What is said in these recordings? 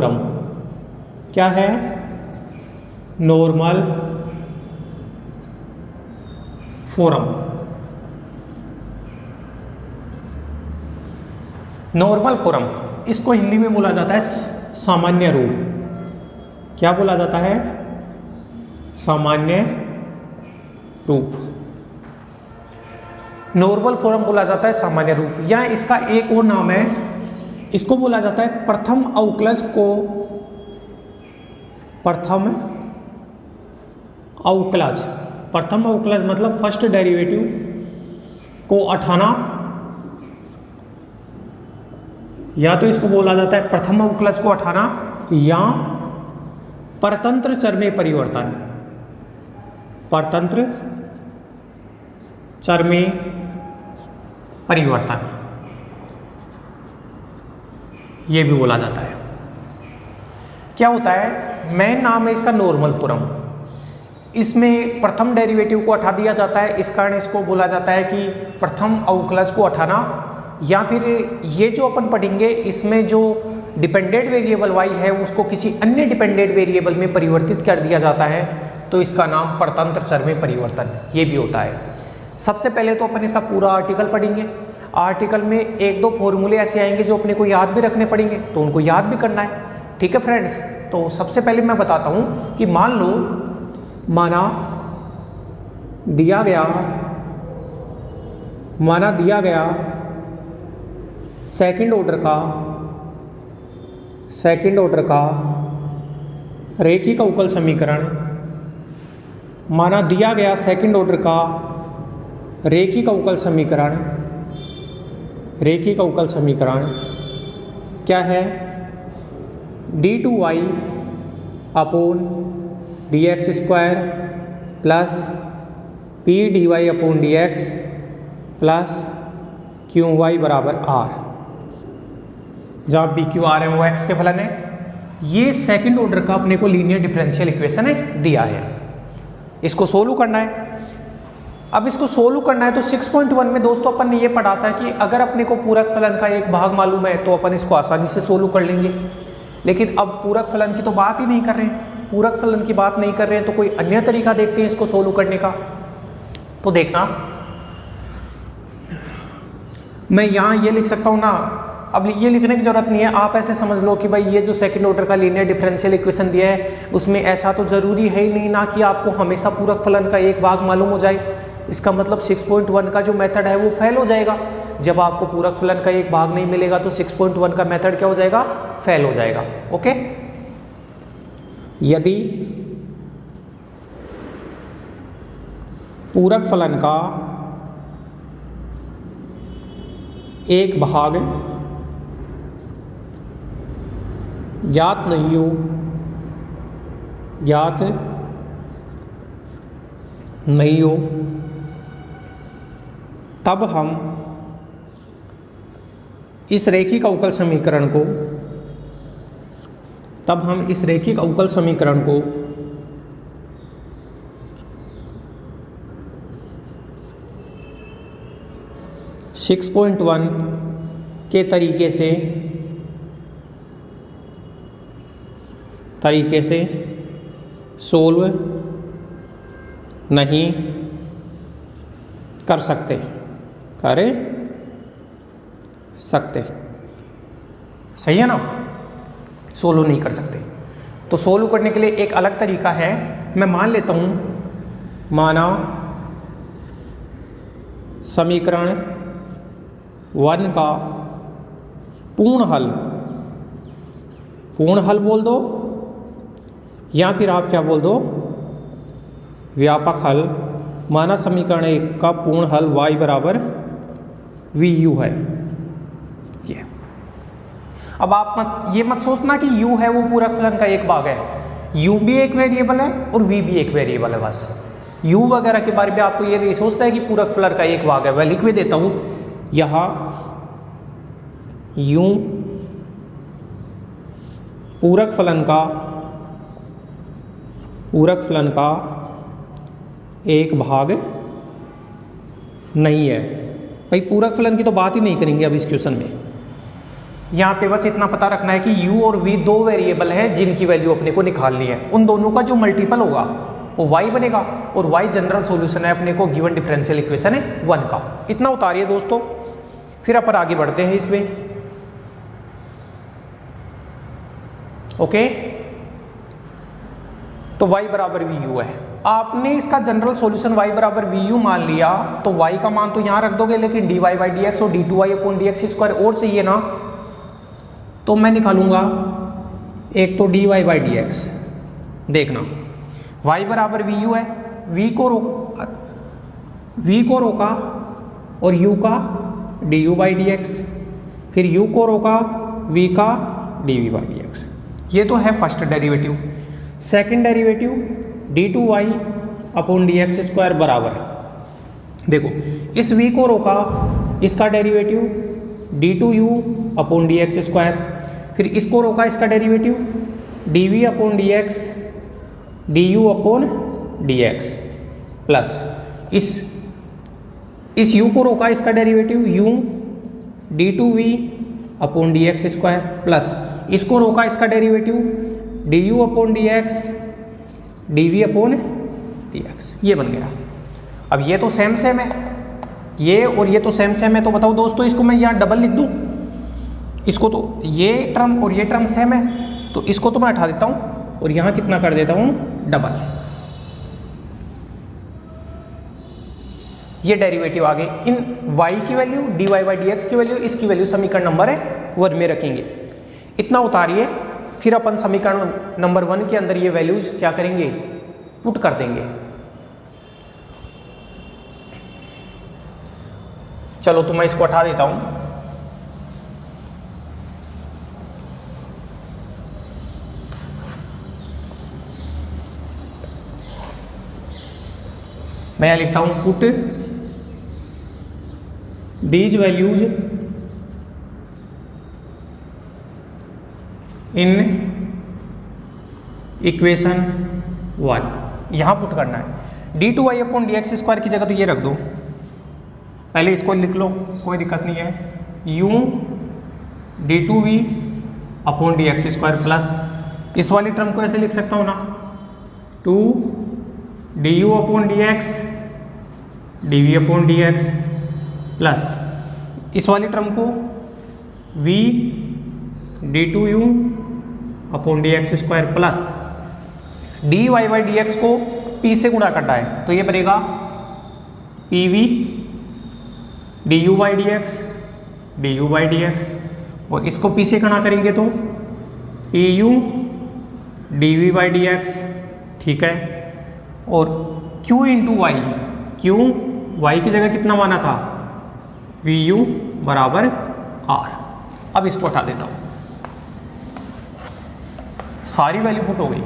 Forum क्या है? Normal forum. Normal forum इसको हिंदी में बोला जाता है सामान्य रूप। क्या बोला जाता है? सामान्य रूप। नॉर्मल फोरम बोला जाता है सामान्य रूप, या इसका एक और नाम है, इसको बोला जाता है प्रथम अवकलज को। प्रथम अवकलज, प्रथम अवकलज मतलब फर्स्ट डेरिवेटिव को उठाना, या तो इसको बोला जाता है प्रथम अवकलज को उठाना या परतंत्र चर में परिवर्तन। परतंत्र चर में परिवर्तन ये भी बोला जाता है। क्या होता है? मेन नाम है इसका नॉर्मल फोरम। इसमें प्रथम डेरिवेटिव को उठा दिया जाता है, इस कारण इसको बोला जाता है कि प्रथम अवकलज को उठाना, या फिर ये जो अपन पढ़ेंगे इसमें जो डिपेंडेंट वेरिएबल y है उसको किसी अन्य डिपेंडेंट वेरिएबल में परिवर्तित कर दिया जाता है, तो इसका नाम परतंत्र चर में परिवर्तन ये भी होता है। सबसे पहले तो अपन इसका पूरा आर्टिकल पढ़ेंगे। आर्टिकल में एक दो फॉर्मूले ऐसे आएंगे जो अपने को याद भी रखने पड़ेंगे, तो उनको याद भी करना है। ठीक है फ्रेंड्स, तो सबसे पहले मैं बताता हूं कि मान लो, माना दिया गया सेकंड ऑर्डर का रेखिक अवकल समीकरण। माना दिया गया सेकंड ऑर्डर का रेखिक अवकल समीकरण क्या है? d2y upon dx square plus p dy upon dx plus qy बराबर r, जहाँ p q r है वो x के फलन है। ये सेकंड ऑर्डर का अपने को लीनियर डिफरेंशियल इक्वेशन है दिया है, इसको सोल्व करना है। अब इसको सोल्व करना है तो 6.1 में दोस्तों अपन ने ये पढ़ा था कि अगर अपने को पूरक फलन का एक भाग मालूम है तो अपन इसको आसानी से सोल्व कर लेंगे। लेकिन अब पूरक फलन की तो बात ही नहीं कर रहे हैं, पूरक फलन की बात नहीं कर रहे हैं, तो कोई अन्य तरीका देखते हैं इसको सोल्व करने का। तो देखना, मैं यहाँ ये लिख सकता हूँ ना, अब ये लिखने की जरूरत नहीं है, आप ऐसे समझ लो कि भाई ये जो सेकंड ऑर्डर का लीनियर डिफरेंशियल इक्वेशन दिया है उसमें ऐसा तो जरूरी है ही नहीं ना कि आपको हमेशा पूरक फलन का एक भाग मालूम हो जाए। इसका मतलब 6.1 का जो मेथड है वो फेल हो जाएगा। जब आपको पूरक फलन का एक भाग नहीं मिलेगा तो 6.1 का मेथड क्या हो जाएगा? फेल हो जाएगा। ओके, यदि पूरक फलन का एक भाग ज्ञात नहीं हो तब हम इस रैखिक अवकल समीकरण को सिक्स पॉइंट वन के तरीके से सोल्व नहीं कर सकते। सही है ना? सोल्व नहीं कर सकते। तो सोल्व करने के लिए एक अलग तरीका है। मैं मान लेता हूँ, माना समीकरण 1 का पूर्ण हल बोल दो, या फिर आप क्या बोल दो? व्यापक हल। माना समीकरण 1 का पूर्ण हल y बराबर vu है। ये अब आप ये मत सोचना कि u है वो पूरक फलन का एक भाग है। u भी एक वेरिएबल है और v भी एक वेरिएबल है। बस u वगैरह के बारे में आपको ये नहीं सोचना है कि पूरक फलन का एक भाग है। मैं लिख भी देता हूँ यहाँ u पूरक फलन का एक भाग नहीं है। भाई पूरक फलन की तो बात ही नहीं करेंगे अब इस क्वेश्चन में। यहाँ पे बस इतना पता रखना है कि u और v दो वेरिएबल हैं जिनकी वैल्यू अपने को निकालनी है, उन दोनों का जो मल्टीपल होगा वो y बनेगा, और y जनरल सॉल्यूशन है अपने को गिवन डिफरेंशियल इक्वेशन है 1 का। इतना उतारिए दोस्तों, फिर अपन आगे बढ़ते हैं इसमें। ओके, तो y बराबर vu है। आपने इसका जनरल सॉल्यूशन y बराबर vu मान लिया, तो y का मान तो यहाँ रख दोगे, लेकिन dy बाई डी एक्स और d2y अपॉन dx स्क्वायर और चाहिए ना, तो मैं निकालूंगा एक तो dy बाई डी एक्स। देखना y बराबर vu है, v को रोका और u का du बाई डी एक्स, फिर u को रोका v का dv बाई डी एक्स। ये तो है first derivative. Second derivative d2y upon dx square बराबर, देखो इस v को रोका, इसका derivative d2u upon dx square, फिर इसको रोका, इसका derivative dv upon dx du upon dx, plus इस u को रोका, इसका derivative u d2v upon dx square, plus इसको रोका, इसका derivative du upon dx dv upon dx। ये बन गया। अब ये तो सेम है, ये और ये तो सेम है, तो बताओ दोस्तों इसको मैं यहाँ डबल लिख दूँ, इसको तो ये टर्म और ये टर्म सेम है, तो इसको तो मैं हटा देता हूँ और यहाँ कितना कर देता हूँ डबल। ये डेरिवेटिव आ गए। इन y की value, dy by d x की वैल्यू, इसकी वैल्यू समीकरण नंबर 1 में रखेंगे। इतना उतारिए, फिर अपन समीकरण नंबर 1 के अंदर ये वैल्यूज क्या करेंगे, पुट कर देंगे। चलो तो मैं इसको हटा देता हूं। मैं यहां लिखता हूं put these values in equation 1। यहां पुट करना है d2y अपॉन dx स्क्वायर की जगह तो ये रख दो, पहले इसको लिख लो, कोई दिक्कत नहीं है। u d2v upon dx square, plus इस वाली टर्म को ऐसे लिख सकता हूँ ना, 2 du upon dx dv upon dx, plus इस वाली टर्म को v d2u upon dx square, plus dy by d x को p से गुणा करना है, तो ये बनेगा pv du by d x, और इसको p से गुणा करेंगे तो pu dv by d x, ठीक है। और q into y, q y की जगह कितना माना था, vu बराबर r। अब इसको हटा देता हूँ, सारी वैल्यू पुट हो गई,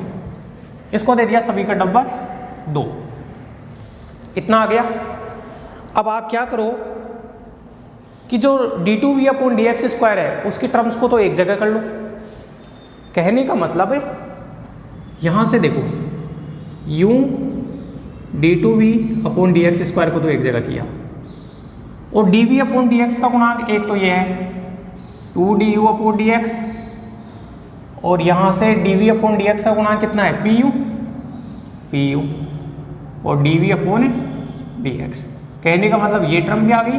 इसको दे दिया समीकरण नंबर 2। इतना आ गया। अब आप क्या करो कि जो d2v अपॉन dx स्क्वायर है उसकी टर्म्स को तो एक जगह कर लो। कहने का मतलब है यहां से देखो u d2v upon dx square को तो एक जगह किया, और dv अपॉन dx का गुणांक एक तो ये है 2 du अपॉन dx, और यहाँ से dv अपॉन dx का गुणांक कितना है pu, और dv अपॉन dx। कहने का मतलब ये टर्म भी आ गई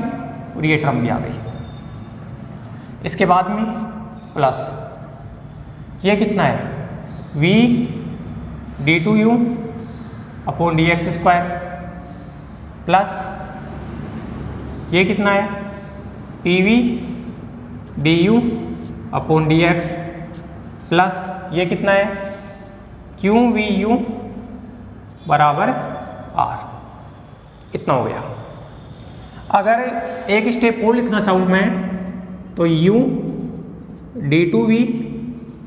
और ये टर्म भी आ गई। इसके बाद में प्लस ये कितना है v d2u upon dx square, plus ये कितना है pv du upon dx, plus ये कितना है qvu बराबर r। इतना हो गया। अगर एक स्टेप और लिखना चाहूँ मैं तो u d2v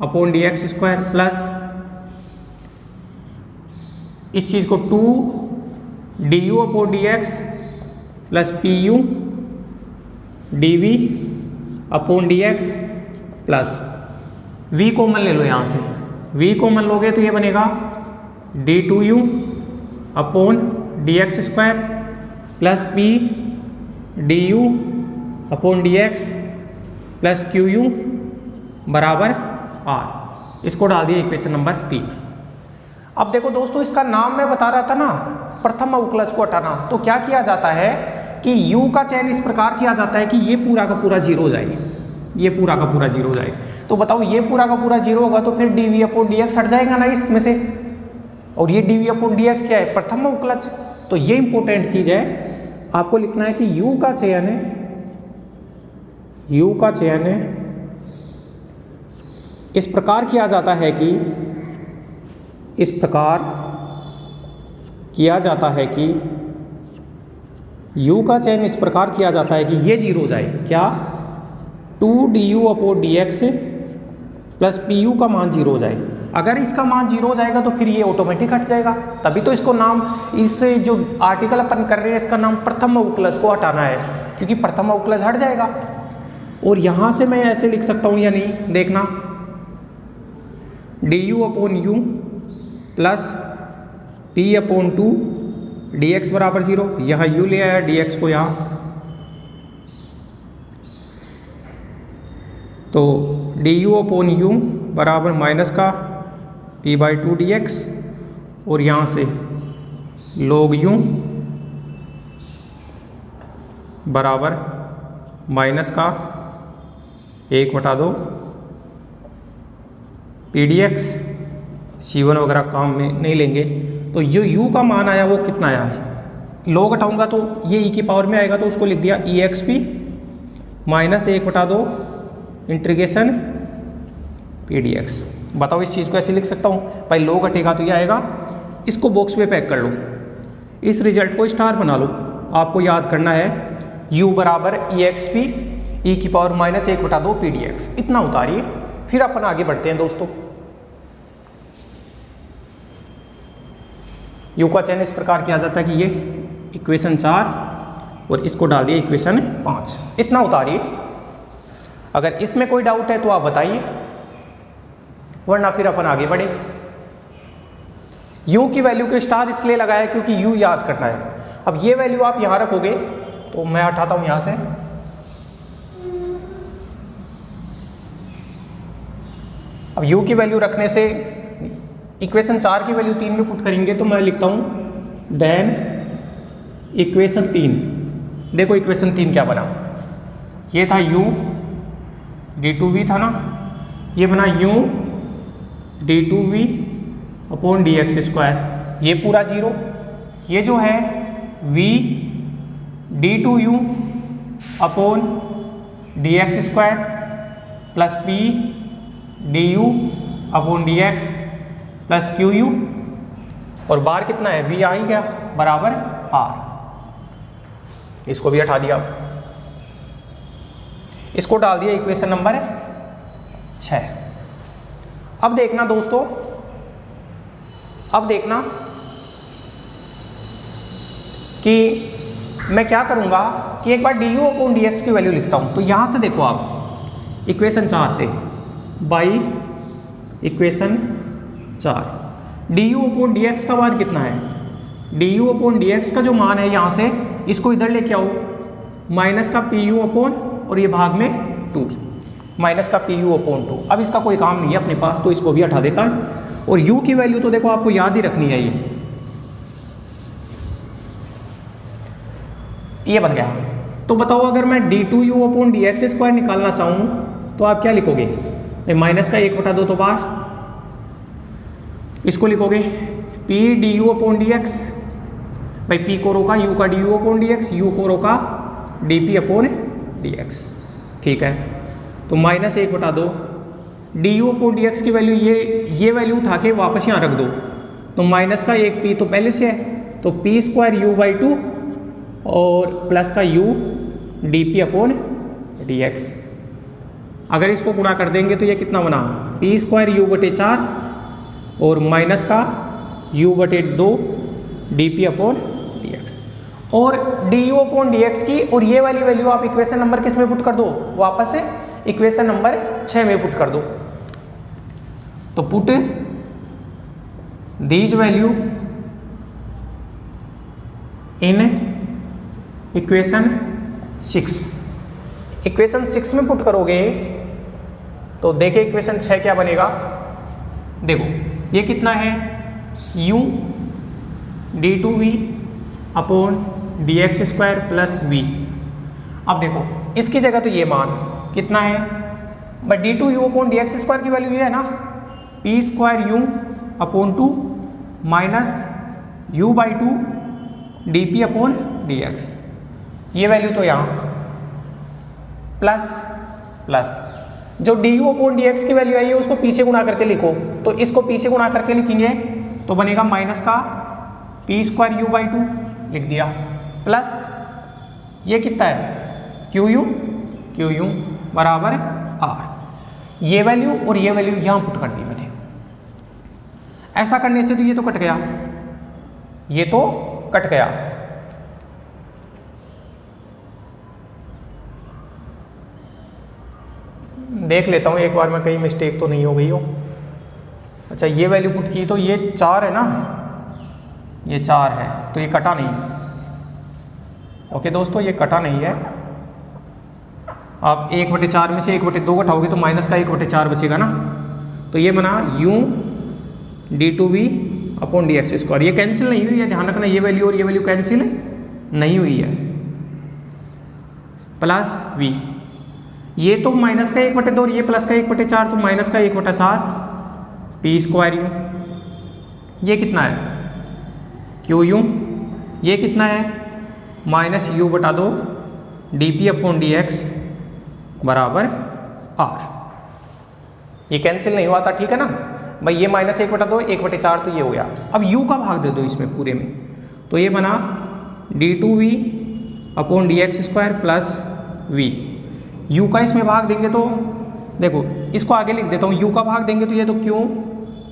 upon dx square, plus इस चीज़ को 2 du upon dx plus pu dv upon dx, plus v common ले लो यहाँ से, v कॉमन लोगे तो ये बनेगा d2u upon dx square plus p du upon dx plus qu बराबर आर। इसको डाल दिया इक्वेशन नंबर 3। अब देखो दोस्तों, इसका नाम मैं बता रहा था ना, प्रथम अवकलज को हटाना। तो क्या किया जाता है कि u का चयन इस प्रकार किया जाता है कि ये पूरा का पूरा जीरो हो जाए, ये पूरा का पूरा जीरो हो जाए। तो बताओ, ये पूरा का पूरा जीरो होगा तो फिर dv/dx हट जाएगा ना इसमें से, और ये dv/dx क्या है, प्रथम अवकलज। तो ये इंपॉर्टेंट चीज है, आपको लिखना है कि u का चयन इस प्रकार किया जाता है कि u का चयन इस प्रकार किया जाता है कि ये जीरो हो जाए, क्या, 2du/dx प्लस pu का मान जीरो हो जाए। अगर इसका मान जीरो हो जाएगा तो फिर ये ऑटोमेटिक हट जाएगा। तभी तो इसको नाम, इस जो आर्टिकल अपन कर रहे हैं इसका नाम प्रथम अवकलज को हटाना है, क्योंकि प्रथम अवकलज हट जाएगा। और यहां से मैं ऐसे लिख सकता हूं या नहीं, देखना, du/u प्लस p/2 dx बराबर 0। यहाँ u ले आया dx को यहाँ, तो du/u बराबर माइनस का p/2 dx, और यहाँ से log u बराबर माइनस का 1/2 pdx। C1 वगैरह काम में नहीं लेंगे। तो जो u का मान आया वो कितना आया है, log हटाऊंगा तो ये e की पावर में आएगा, तो उसको लिख दिया exp माइनस 1/2 इंटीग्रेशन pdx। बताओ, इस चीज़ को ऐसे लिख सकता हूँ भाई, log हटेगा तो ये आएगा। इसको बॉक्स में पैक कर लो, इस रिजल्ट को स्टार बना लो। आपको याद करना है u बराबर exp e की पावर माइनस 1/2 pdx, इतना उतारिए, फिर अपन आगे बढ़ते हैं दोस्तों। u का चयन इस प्रकार किया जाता है कि ये इक्वेशन 4 और इसको डाल दिए इक्वेशन 5, इतना उतारिए। अगर इसमें कोई डाउट है तो आप बताइए, वरना फिर अपन आगे बढ़े। u की वैल्यू को स्टार इसलिए लगाया क्योंकि u याद करना है। अब ये वैल्यू आप यहां रखोगे, तो मैं हटाता हूं यहां से, अब u की वैल्यू रखने से इक्वेशन 4 की वैल्यू 3 में पुट करेंगे, तो मैं लिखता हूं देन इक्वेशन 3। देखो इक्वेशन 3 क्या बना, ये था u d2v था ना, ये बना u d2v/dx², ये पूरा जीरो, ये जो है v d2u/dx² plus p du/dx plus qu, और बार कितना है, v आ ही गया बराबर r। इसको भी हटा दिया, इसको डाल दिया इक्वेशन नंबर 6। अब देखना दोस्तों, अब देखना कि मैं क्या करूंगा कि एक बार du/dx की वैल्यू लिखता हूं। तो यहां से देखो आप इक्वेशन 4 से, बाई इक्वेशन 4 du/dx का मान कितना है, du/dx का जो मान है यहां से इसको इधर लेके आओ, माइनस का pu/ और ये भाग में 2, माइनस का pu/2। अब इसका कोई काम नहीं है अपने पास, तो इसको भी हटा देता है। और u की वैल्यू तो देखो आपको याद ही रखनी है, ये बन गया। तो बताओ, अगर मैं d2u/dx² निकालना चाहूं तो आप क्या लिखोगे, माइनस का 1/2 तो बाहर, इसको लिखोगे p du/dx, भाई p को रोका, u का du/dx, u को रोका dp/dx, ठीक है। तो माइनस 1/2 du/dx की वैल्यू, ये वैल्यू उठा के वापस यहाँ रख दो, तो माइनस का 1p तो पहले से है, तो p²u/2 और प्लस का u dp/dx। अगर इसको गुणा कर देंगे तो ये कितना बना, p²u/4 और माइनस का u/2 dp/dx। और du/dx की और ये वाली वैल्यू आप इक्वेशन नंबर किस में पुट कर दो, वापस से इक्वेशन नंबर 6 में पुट कर दो। तो put these value in equation 6, equation 6 में पुट करोगे तो देखिए इक्वेशन 6 क्या बनेगा। देखो ये कितना है, u d2v upon dx² plus v। अब देखो इसकी जगह तो ये मान कितना है, बट d2u अपॉन dx² की वैल्यू ये है ना, p² u upon 2 minus u/2 dp upon dx। ये वैल्यू तो यहाँ प्लस प्लस जो du अपॉन dx की वैल्यू आई है उसको p से गुणा करके लिखो, तो इसको p से गुणा करके लिखेंगे तो बनेगा माइनस का p² u/2 लिख दिया, प्लस ये कितना है qu बराबर r। ये वैल्यू और ये वैल्यू यहाँ पुट कर दी मैंने। ऐसा करने से तो ये तो कट गया, ये तो कट गया। देख लेता हूँ एक बार मैं कहीं मिस्टेक तो नहीं हो गई हो। अच्छा ये वैल्यू पुट की तो ये 4 है ना, ये 4 है तो ये कटा नहीं। ओके दोस्तों ये कटा नहीं है। आप 1/4 में से 1/2 घटाओगे तो माइनस का 1/4 बचेगा ना, तो ये बना u d2v अपॉन dx²। ये कैंसिल नहीं हुई है, ध्यान रखना, ये वैल्यू और ये वैल्यू कैंसिल नहीं हुई है, प्लस v। ये तो माइनस का 1/2 और ये प्लस का 1/4, तो माइनस का 1/4 p² u। ये कितना है qu, ये कितना है minus u/2 dp upon dx बराबर r। ये कैंसिल नहीं हुआ था, ठीक है ना भाई। ये माइनस 1/2 1/4 तो ये हो गया। अब u का भाग दे दो इसमें पूरे में, तो ये बना d2v upon dx² plus v। u का इसमें भाग देंगे तो देखो इसको आगे लिख देता हूँ, u का भाग देंगे तो ये तो q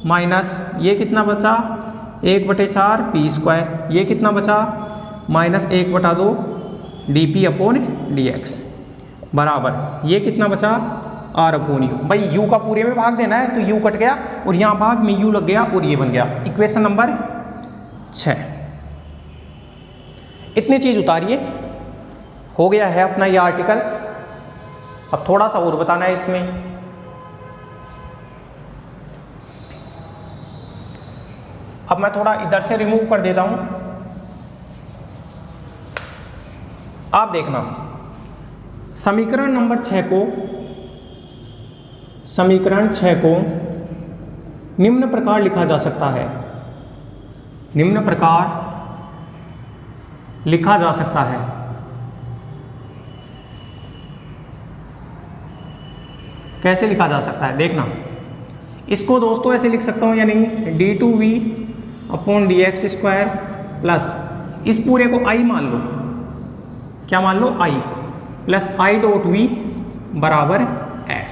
माइनस ये कितना बचा 1/4 p², ये कितना बचा माइनस 1/2 dp अपॉन dx बराबर ये कितना बचा r अपॉन u। भाई u का पूरे में भाग देना है तो u कट गया और यहाँ भाग में u लग गया और ये बन गया इक्वेशन नंबर 6। इतनी चीज उतारिए, हो गया है अपना ये आर्टिकल। अब थोड़ा सा और बताना है इसमें। अब मैं थोड़ा इधर से रिमूव कर देता हूं, आप देखना समीकरण नंबर 6 को निम्न प्रकार लिखा जा सकता है। निम्न प्रकार लिखा जा सकता है। कैसे लिखा जा सकता है देखना, इसको दोस्तों ऐसे लिख सकता हूं या नहीं, d2v अपॉन dx² प्लस इस पूरे को i मान लो, क्या मान लो i, प्लस i.v बराबर s।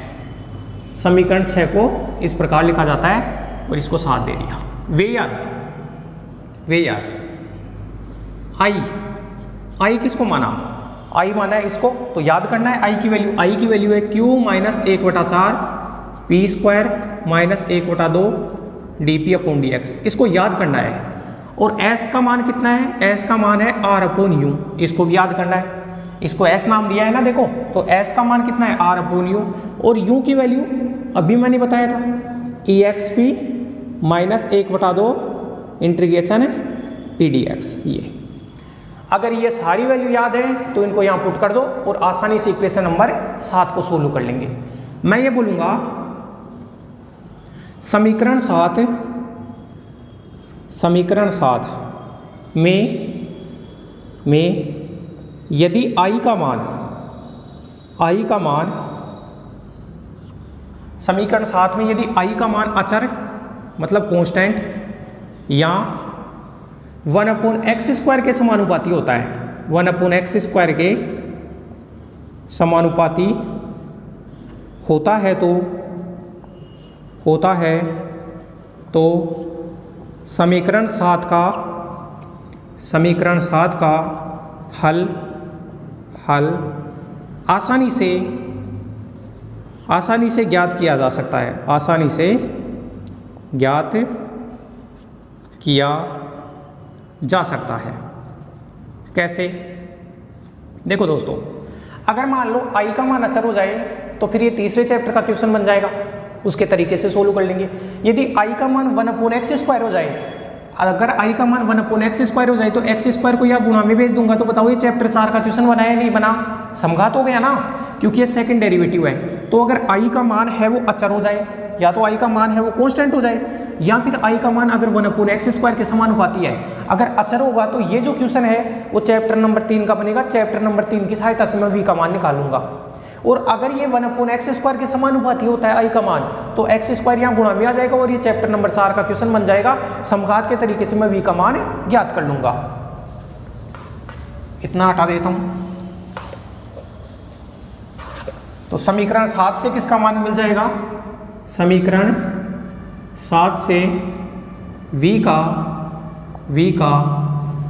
समीकरण 6 को इस प्रकार लिखा जाता है और इसको साथ दे दिया। वे यार i किसको माना, i माना है इसको, तो याद करना है i की वैल्यू है q minus 1/4 p² minus 1/2 dp upon dx, इसको याद करना है। और s का मान कितना है, s का मान है r अपॉन u, इसको भी याद करना है। इसको s नाम दिया है ना देखो, तो s का मान कितना है r अपॉन u, और u की वैल्यू अभी मैंने बताया था exp माइनस 1/2 इंटीग्रेशन pdx। ये अगर ये सारी वैल्यू याद है तो इनको यहाँ पुट कर दो और आसानी से इक्वेशन नंबर 7 को सोल्व कर लेंगे। मैं ये बोलूँगा समीकरण 7 में यदि i का मान समीकरण 7 में यदि i का मान अचर मतलब कांस्टेंट या 1/x² के समानुपाती होता है, 1/x² के समानुपाती होता है तो समीकरण 7 का हल आसानी से ज्ञात किया जा सकता है, आसानी से ज्ञात किया जा सकता है। कैसे देखो दोस्तों, अगर मान लो i का मान अचर हो जाए तो फिर ये तीसरे चैप्टर का क्वेश्चन बन जाएगा, उसके तरीके से सोल्व कर लेंगे। यदि i का मान 1/x² हो जाए, अगर i का मान 1/x² हो जाए तो x² को या गुणा में भेज दूंगा, तो बताओ ये चैप्टर 4 का क्वेश्चन बना है नहीं बना? समघात हो गया ना, क्योंकि ये सेकंड डेरिवेटिव है। तो अगर i का मान है वो अचर हो जाए, या तो i का मान है वो कांस्टेंट हो जाए, या फिर i का मान अगर 1/x² के समानुपाती है। अगर अचर होगा तो ये जो क्वेश्चन है वो चैप्टर नंबर 3 का बनेगा। चैप्टर नंबर 3 की सहायता से मैं v का मान निकालूंगा। और अगर ये 1/x² के समानुपाती होता है i का मान, तो x² यहाँ गुणा में आ जाएगा और ये चैप्टर नंबर 4 का क्वेश्चन बन जाएगा। समघात के तरीके से मैं v का मान ज्ञात कर लूंगा। इतना हटा देता हूं, तो समीकरण 7 से किसका मान मिल जाएगा? समीकरण 7 से v का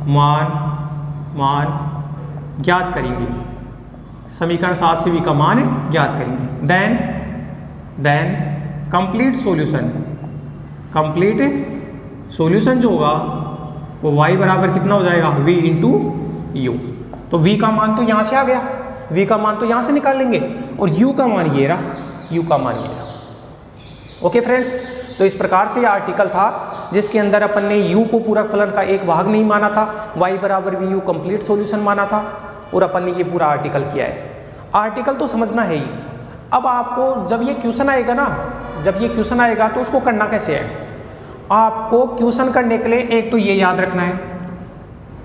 मान ज्ञात करेंगे। समीकरण 7 से v का मान ज्ञात करेंगे। देन कंप्लीट सॉल्यूशन जो होगा वो y बराबर कितना हो जाएगा? v into you. तो v का मान तो यहाँ से आ गया, v का मान तो यहाँ से निकाल लेंगे, और u का मान ये रहा, ओके फ्रेंड्स। तो इस प्रकार से यह आर्टिकल था जिसके अंदर अपन ने u को पूरक फलन का एक भाग नहीं माना था, y बराबर वी यू कंप्लीट सॉल्यूशन माना था, और अपन ने ये पूरा आर्टिकल किया है। आर्टिकल तो समझना है ही। अब आपको जब ये क्वेश्चन आएगा तो उसको करना कैसे है? आपको क्वेश्चन करने के लिए एक तो ये याद रखना है,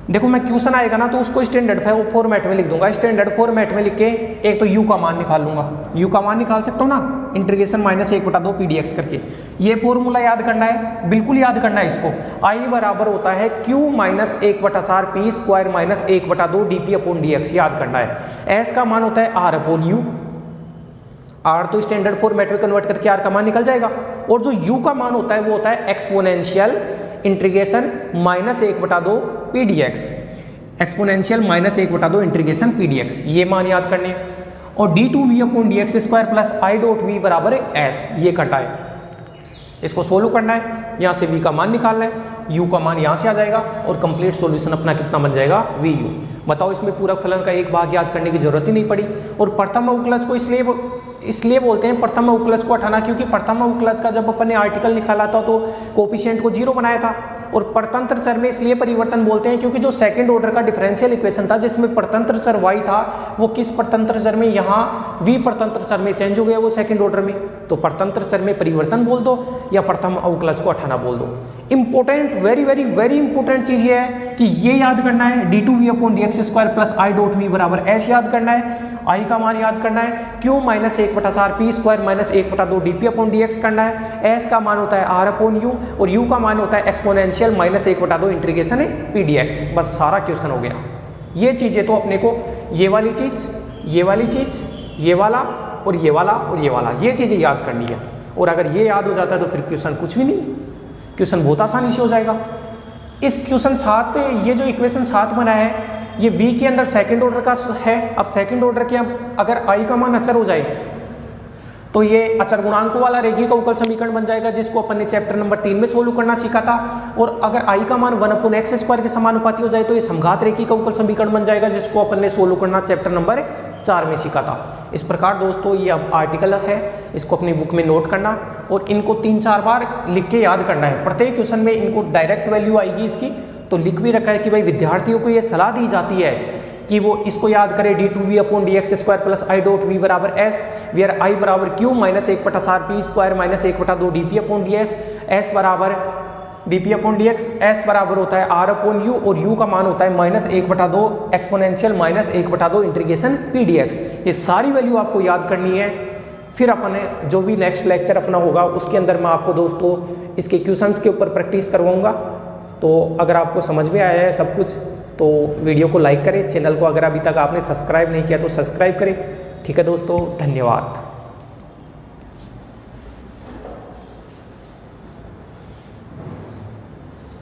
देखो मैं क्वेश्चन आएगा ना तो उसको स्टैंडर्ड फॉर्मेट में लिख दूंगा। स्टैंडर्ड फॉर्मेट में लिख के एक तो u का मान निकाल लूंगा, u का मान निकाल सकता हूँ ना, इंटीग्रेशन -1/2 pdx करके। ये फॉर्मूला याद करना है, बिल्कुल याद करना है इसको। i बराबर होता है q - 1/4 p² - 1/2 dp/dx, याद करना है। s का मान होता है r/u, r तो स्टैंडर्ड फॉर्मेट में कन्वर्ट करके r का मान निकल जाएगा, और जो u का मान होता है वो होता है exponential integration -1/2 pdx, exponential -1/2 integration pdx, ये मान याद करने। और d2v/dx² plus i dot v बराबर है s, ये कटा है, इसको सोल्व करना है। यहाँ से v का मान निकालना है, u का मान यहाँ से आ जाएगा, और कंप्लीट सॉल्यूशन अपना कितना बन जाएगा? vu। बताओ, इसमें पूरक फलन का एक भाग याद करने की जरूरत ही नहीं पड़ी। और प्रथम अवकलज को इसलिए बोलते हैं प्रथम अवकलज को हटाना, क्योंकि प्रथम अवकलज का जब अपन ने आर्टिकल निकाला था तो कोफिशिएंट को 0 बनाया था। और परतंत्र चर में इसलिए परिवर्तन बोलते हैं क्योंकि जो सेकंड ऑर्डर का डिफरेंशियल इक्वेशन था जिसमें परतंत्र चर y था, वो किस परतंत्र चर में? यहाँ v परतंत्र चर में चेंज हो गया वो सेकंड ऑर्डर में। तो परतंत्र चर में परिवर्तन बोल दो या प्रथम अवकलज को हटाना बोल दो। Important, very very very important चीज ये है कि ये याद करना है, d2v/dx² plus i dot v बराबर s याद करना है, i का मान याद करना है, q - 1/4 p² - 1/2 dp/dx करना है, s का मान होता है r/u, और u का मान होता है एक्सपोनेंशियल -1/2 इंटीग्रेशन pdx। बस सारा क्वेश्चन हो गया। ये चीजें तो अपने को ये वाली चीज, ये वाला और ये वाला और ये वाला, ये चीजें याद करनी है। और अगर ये याद हो जाता है तो फिर क्वेश्चन कुछ भी नहीं, क्वेश्चन बहुत आसानी से हो जाएगा। इस क्वेश्चन 7 ये जो इक्वेशन 7 बना है ये v के अंदर सेकंड ऑर्डर का है। अब सेकंड ऑर्डर के अगर i का मान अचर हो जाए तो ये अचर गुणांकों वाला रेखीय अवकल समीकरण बन जाएगा, जिसको अपन ने चैप्टर नंबर 3 में सोल्व करना सीखा था। और अगर i का मान 1/x² के समानुपाती हो जाए तो ये समघात रेखीय अवकल समीकरण बन जाएगा, जिसको अपन ने सोल्व करना चैप्टर नंबर 4 में सीखा था। इस प्रकार दोस्तों ये अब आर्टिकल है, इसको अपनी बुक में नोट करना और इनको 3-4 बार लिख के याद करना है। प्रत्येक क्वेश्चन में इनको डायरेक्ट वैल्यू आएगी इसकी, तो लिख भी रखा है कि भाई विद्यार्थियों को ये सलाह दी जाती है कि वो इसको याद करे, d2v/dx² plus i dot v बराबर s, वेयर i बराबर q - 1/4 p² - 1/2 dp/dx, s बराबर dp/dx, s बराबर होता है r/u, और u का मान होता है -1/2 एक्सपोनेंशियल -1/2 इंटीग्रेशन pdx। ये सारी वैल्यू आपको याद करनी है। फिर अपने जो भी नेक्स्ट लेक्चर अपना होगा उसके अंदर मैं आपको दोस्तों इसके क्वेश्चंस के ऊपर प्रैक्टिस करवाऊंगा। तो अगर आपको समझ में आया है सब कुछ तो वीडियो को लाइक करें, चैनल को अगर अभी तक आपने सब्सक्राइब नहीं किया तो सब्सक्राइब करें। ठीक है दोस्तों, धन्यवाद।